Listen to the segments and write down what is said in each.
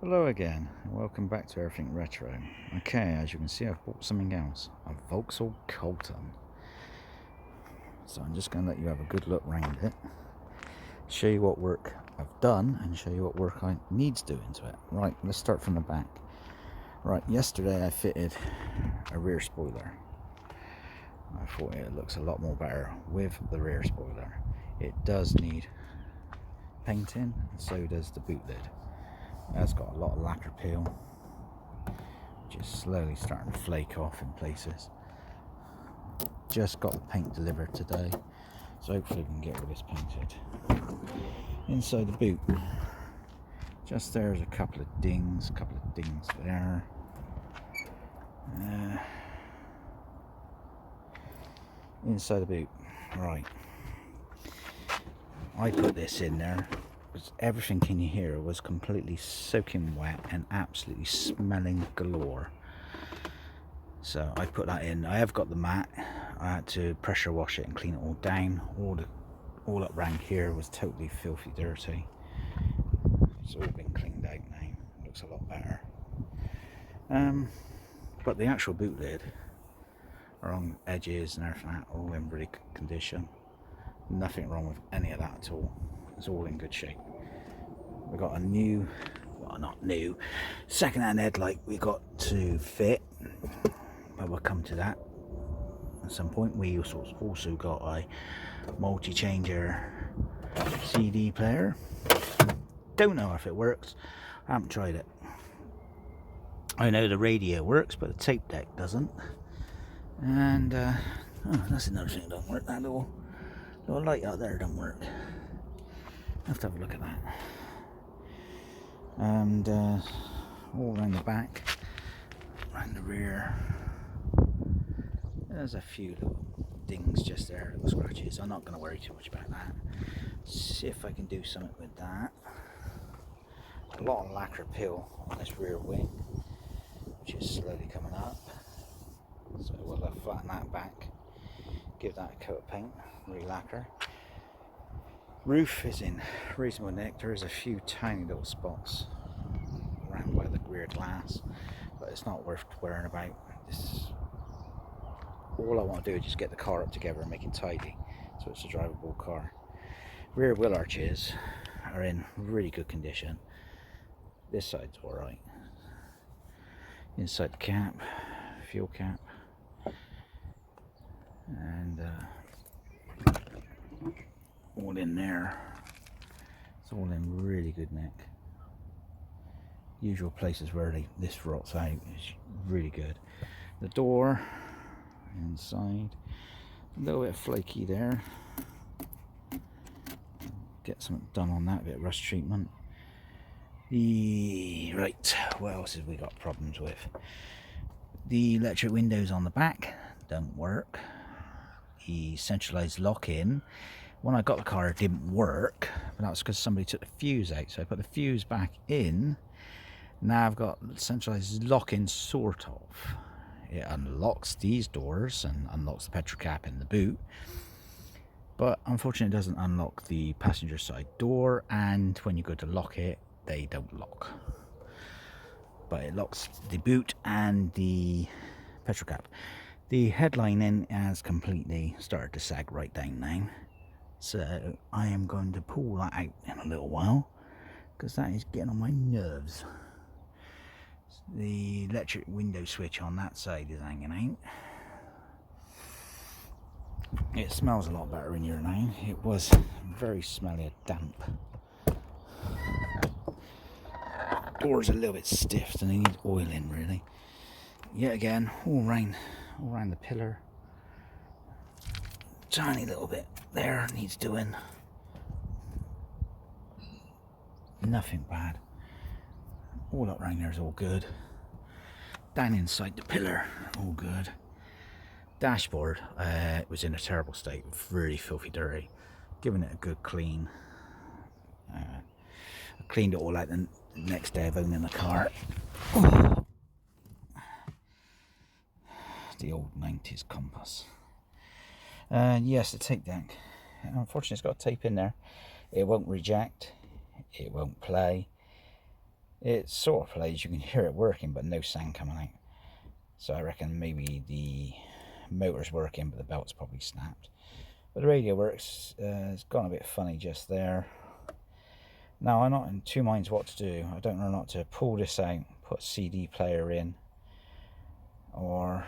Hello again, and welcome back to Everything Retro. Okay, as you can see, I've bought something else, a VAUXHALL CARLTON. So I'm just going to let you have a good look around it, show you what work I've done, and show you what work I need to do into it. Right, let's start from the back. Right, yesterday I fitted a rear spoiler. I thought it looks a lot more better with the rear spoiler. It does need painting, and so does the boot lid. It's got a lot of lacquer peel, which is slowly starting to flake off in places. Just got the paint delivered today, so hopefully we can get rid of this painted. Inside the boot, just there's a couple of dings there. Inside the boot, right. I put this in there. Everything in here was completely soaking wet and absolutely smelling galore. So I put that in. I have got the mat. I had to pressure wash it and clean it all down. All up around here was totally filthy dirty. It's all been cleaned out now. It looks a lot better. But the actual boot lid around edges and everything, all in really good condition. Nothing wrong with any of that at all. It's all in good shape. We got a new, well, not new, second-hand headlight we got to fit, but we'll come to that at some point. We also got a multi-changer CD player. Don't know if it works. I haven't tried it. I know the radio works, but the tape deck doesn't. And oh, that's another thing that doesn't work. That little light out there doesn't work. I have to have a look at that. And all around the back, around the rear, there's a few little dings just there, little scratches. I'm not going to worry too much about that. See if I can do something with that. A lot of lacquer peel on this rear wing, which is slowly coming up. So we'll flatten that back, give that a coat of paint, re-lacquer. Roof is in reasonable nick. There is a few tiny little spots around by the rear glass, but it's not worth worrying about. All I want to do is just get the car up together and make it tidy, so it's a drivable car. Rear wheel arches are in really good condition. This side's alright. Inside the cap, fuel cap, and all in there. It's all in really good nick. Usual places where this rots out is really good. The door inside, a little bit flaky there. Get something done on that, a bit of rust treatment. Right, what else have we got problems with? The electric windows on the back don't work. The centralized lock-in, when I got the car, it didn't work, but that was because somebody took the fuse out. So I put the fuse back in. Now I've got centralized lock-in, sort of. It unlocks these doors and unlocks the petrol cap in the boot, but unfortunately it doesn't unlock the passenger side door, and when you go to lock it, they don't lock. But it locks the boot and the petrol cap. The headlining has completely started to sag right down now, so I am going to pull that out in a little while, because that is getting on my nerves. The electric window switch on that side is hanging out. It smells a lot better in here now. It was very smelly and damp. Door's a little bit stiff and they need oiling really. Yet again, all around the pillar. Tiny little bit there needs doing. Nothing bad. All up around there is all good. Down inside the pillar, all good. Dashboard was in a terrible state, really filthy dirty. Giving it a good clean. I cleaned it all out the next day of owning the car. Oh. The old 90s compass. Yes, the tape deck. Unfortunately, it's got tape in there. It won't reject. It won't play. It sort of plays, you can hear it working, but no sound coming out. So I reckon maybe the motor's working, but the belt's probably snapped. But the radio works. It's gone a bit funny just there. Now I'm not in two minds what to do. I don't know not to pull this out, put a CD player in, or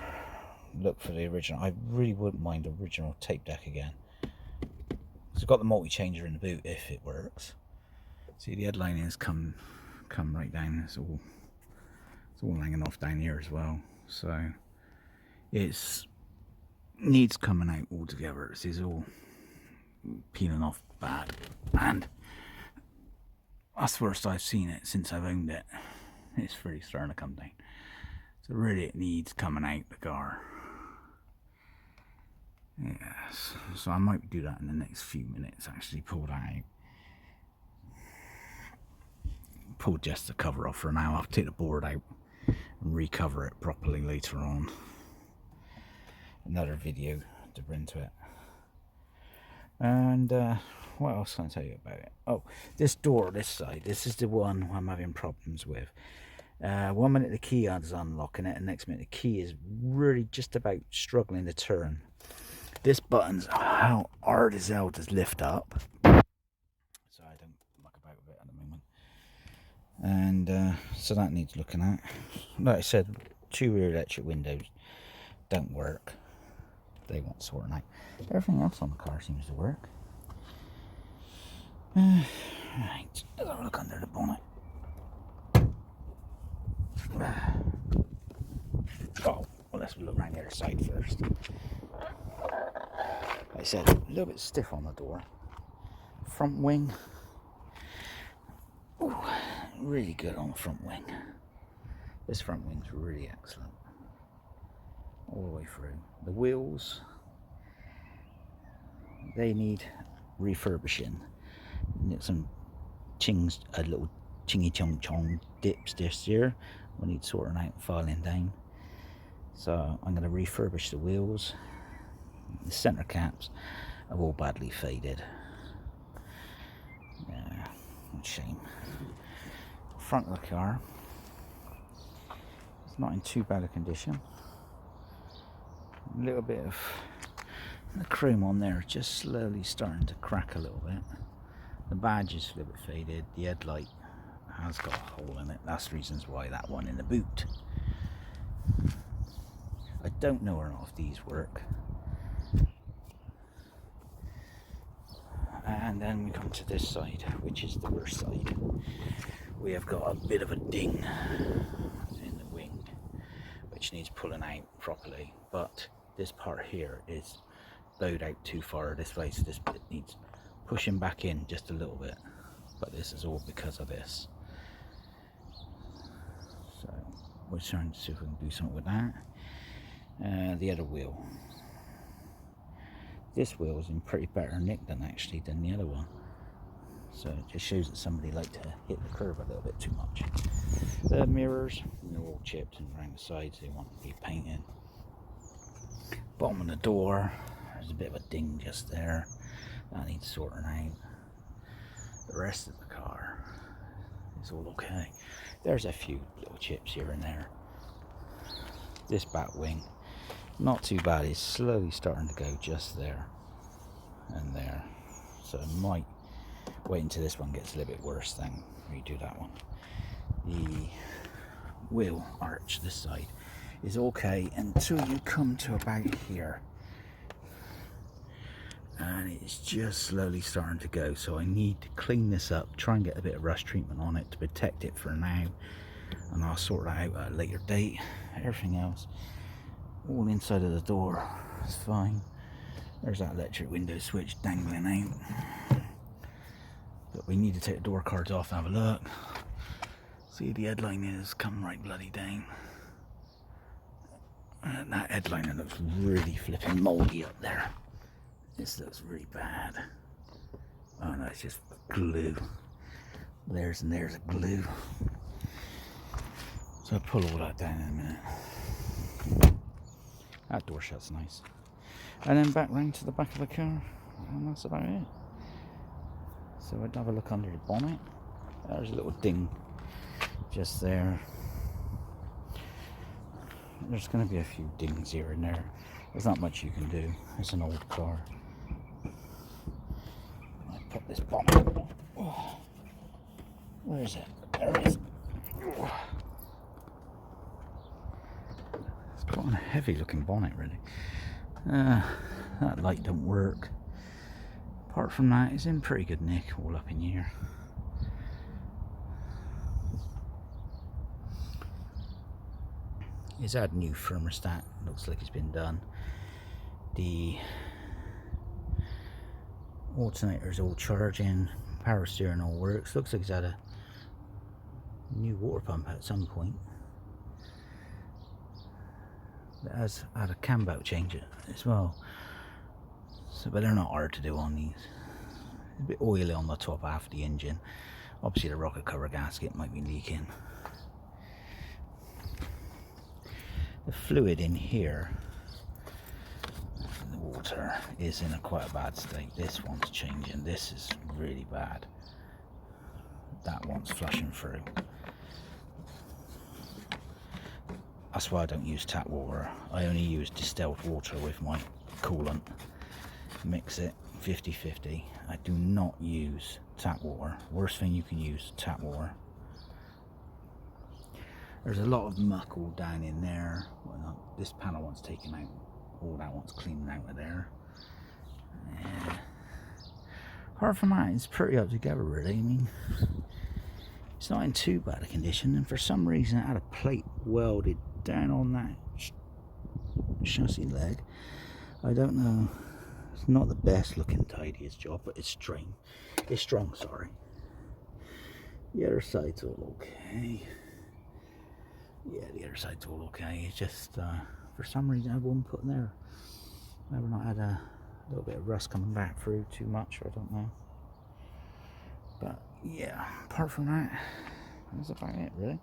look for the original. I really wouldn't mind the original tape deck again. So I've got the multi-changer in the boot if it works. See, the headline has come right down. It's all hanging off down here as well. So it's needs coming out altogether. This is all peeling off bad, and that's the first I've seen it since I've owned it. It's really starting to come down. So really it needs coming out the car. Yes, so I might do that in the next few minutes, actually pull that out. Pull just the cover off for now. I'll take the board out and recover it properly later on. Another video to bring to it. And what else can I tell you about it? Oh, this door, this side, this is the one I'm having problems with. 1 minute the key is unlocking it, and next minute the key is really just about struggling to turn. This button's how hard as hell to lift up, so I don't muck about with it at the moment. And so that needs looking at. Like I said, 2 rear electric windows don't work. They want sorting out. Everything else on the car seems to work. Right, let's have a look under the bonnet. Oh, well, let's look around the other side first. Like I said, a little bit stiff on the door. Front wing. Ooh, really good on the front wing. This front wing's really excellent. All the way through. The wheels, they need refurbishing. Some a little chingy chong chong dips this here. We need sorting out and filing down. So I'm going to refurbish the wheels. The center caps are all badly faded. Yeah, shame. Front of the car, it's not in too bad a condition. A little bit of the chrome on there, just slowly starting to crack a little bit. The badge is a little bit faded. The headlight has got a hole in it. That's the reasons why that one in the boot. I don't know or not if these work. And then we come to this side, which is the worst side. We have got a bit of a ding in the wing, which needs pulling out properly. But this part here is bowed out too far this way, so this bit needs pushing back in just a little bit. But this is all because of this. So we're trying to see if we can do something with that. The other wheel. This wheel is in pretty better nick than the other one. So it just shows that somebody liked to hit the curb a little bit too much. The mirrors, they're all chipped and around the sides, they want to be painted. Bottom of the door, there's a bit of a ding just there. That needs sorting out. The rest of the car is all okay. There's a few little chips here and there. This back wing, not too bad. It's slowly starting to go just there and there. So I might wait until this one gets a little bit worse, then redo that one. The wheel arch this side is okay until you come to about here. And it's just slowly starting to go, so I need to clean this up, try and get a bit of rust treatment on it to protect it for now, and I'll sort that out at a later date. Everything else, all inside of the door is fine. There's that electric window switch dangling out, but we need to take the door cards off and have a look. See, the headline is come right bloody down, and that headliner looks really flipping mouldy up there. This looks really bad. Oh no, it's just glue. There's a glue. So I'll pull all that down in a minute. That door shuts nice. And then back round to the back of the car, and that's about it. So I'd have a look under the bonnet. There's a little ding just there. There's going to be a few dings here and there. There's not much you can do. It's an old car. I put this bonnet. Oh, where is it? There it is. Oh. It's quite a heavy looking bonnet, really. That light don't work. Apart from that, it's in pretty good nick all up in here. It's had new thermostat, looks like it's been done. The alternator's all charging, power steering all works. Looks like it's had a new water pump at some point. It has had a cam belt change as well. So, but they're not hard to do on these. It's a bit oily on the top half of the engine. Obviously the rocket cover gasket might be leaking. The fluid in here, the water, is in quite a bad state. This one's changing. This is really bad. That one's flushing through. That's why I don't use tap water. I only use distilled water with my coolant. Mix it 50-50. I do not use tap water. Worst thing you can use, tap water. There's a lot of muck all down in there. Well, this panel one's taken out. All that one's cleaning out of there. Yeah. Apart from that, it's pretty up together, really. I mean, it's not in too bad a condition, and for some reason it had a plate welded down on that chassis leg. I don't know. It's not the best looking tidiest job, but it's strong. It's strong, sorry. The other side's all okay. Yeah, the other side's all okay. It's just for some reason I won't put in there. Maybe not had a little bit of rust coming back through too much, I don't know. But yeah, apart from that, that's about it really.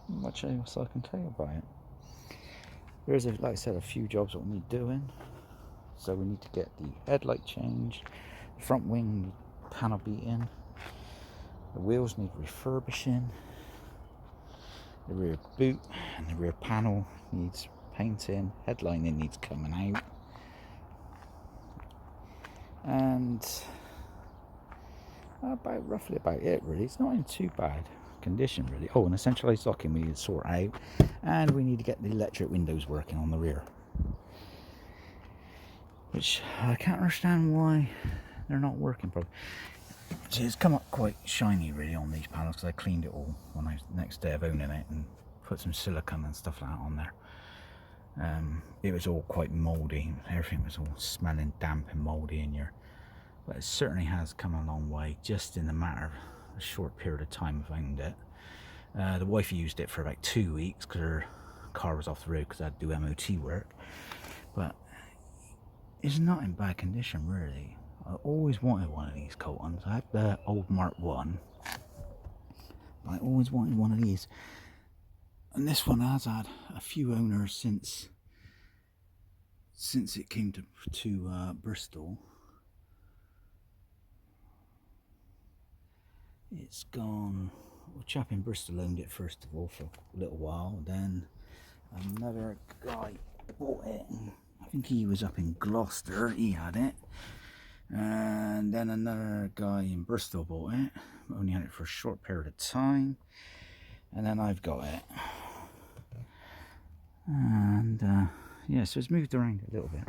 Not much else I can tell you about it. There's, like I said, a few jobs that we need doing. So we need to get the headlight changed, the front wing panel beaten, the wheels need refurbishing, the rear boot and the rear panel needs painting, headlining needs coming out, and roughly about it really. It's not in too bad condition really. Oh, and the centralized locking we need to sort out, and we need to get the electric windows working on the rear, which I can't understand why they're not working properly. See, it's come up quite shiny really on these panels because I cleaned it all when I next day of owning it and put some silicone and stuff like that on there. It was all quite mouldy. Everything was all smelling damp and mouldy in here. But it certainly has come a long way just in a matter of a short period of time I've owned it. The wife used it for about 2 weeks because her car was off the road because I had to do MOT work. But it's not in bad condition really. I always wanted one of these Coltons. I had the old Mark 1, but I always wanted one of these. And this one has had a few owners since it came to Bristol. It's gone. A chap in Bristol owned it first of all for a little while. Then another guy bought it. I think he was up in Gloucester. He had it. And then another guy in Bristol bought it, only had it for a short period of time, and then I've got it, and yeah, so it's moved around a little bit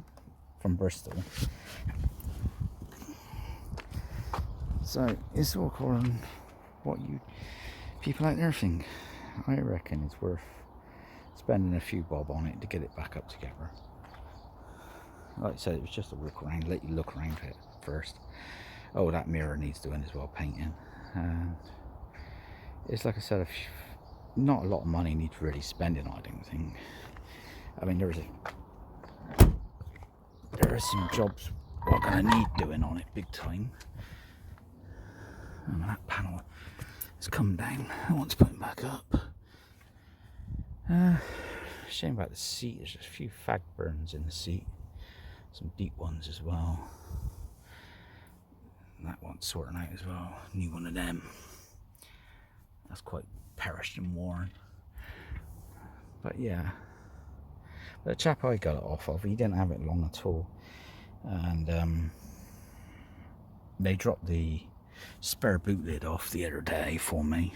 from Bristol. So it's all according what you people out there think. I reckon it's worth spending a few bob on it to get it back up together. Like I said, it was just a look around, let you look around it first. Oh, that mirror needs doing as well, painting. It's like I said, not a lot of money needs really spending on it, I don't think. I mean, there are some jobs we're going to need doing on it big time. And that panel has come down. I want to put it back up. Shame about the seat. There's a few fag burns in the seat. Some deep ones as well. That one's sorting out as well. New one of them. That's quite perished and worn. But yeah, the chap I got it off of, he didn't have it long at all, and they dropped the spare boot lid off the other day for me.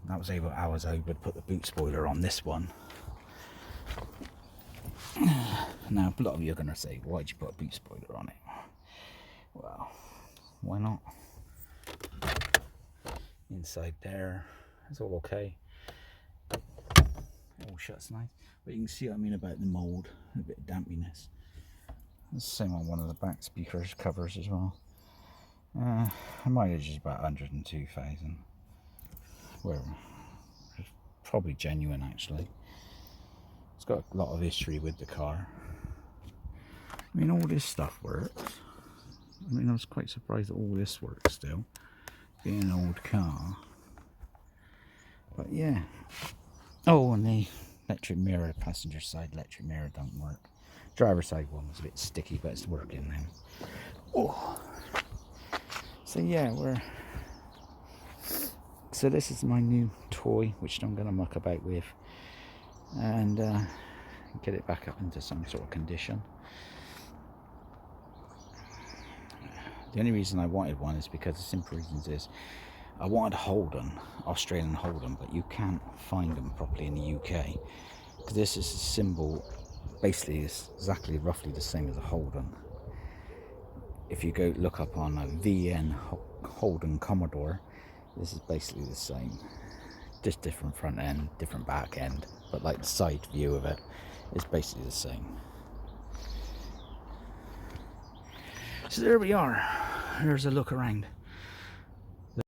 I was able to put the boot spoiler on this one. Now a lot of you are going to say, why'd you put a boot spoiler on it? Well, why not? Inside there, it's all okay. It all shuts nice. But you can see what I mean about the mould, a bit of dampiness. It's the same on one of the back speakers covers as well. The mileage is about 102,000. Well, it's probably genuine actually. It's got a lot of history with the car. I mean, all this stuff works. I mean, I was quite surprised that all this works still, being an old car. But yeah. Oh, and the electric mirror, passenger side electric mirror don't work. Driver side one was a bit sticky, but it's working now. Oh. So yeah, so this is my new toy, which I'm going to muck about with, and get it back up into some sort of condition. The only reason I wanted one is because the simple reasons is I wanted a Holden, Australian Holden, but you can't find them properly in the UK. Because this is a symbol, basically it's exactly roughly the same as a Holden. If you go look up on a VN Holden Commodore, this is basically the same. Just different front end, different back end, but like the side view of it is basically the same. So there we are. Here's a look around.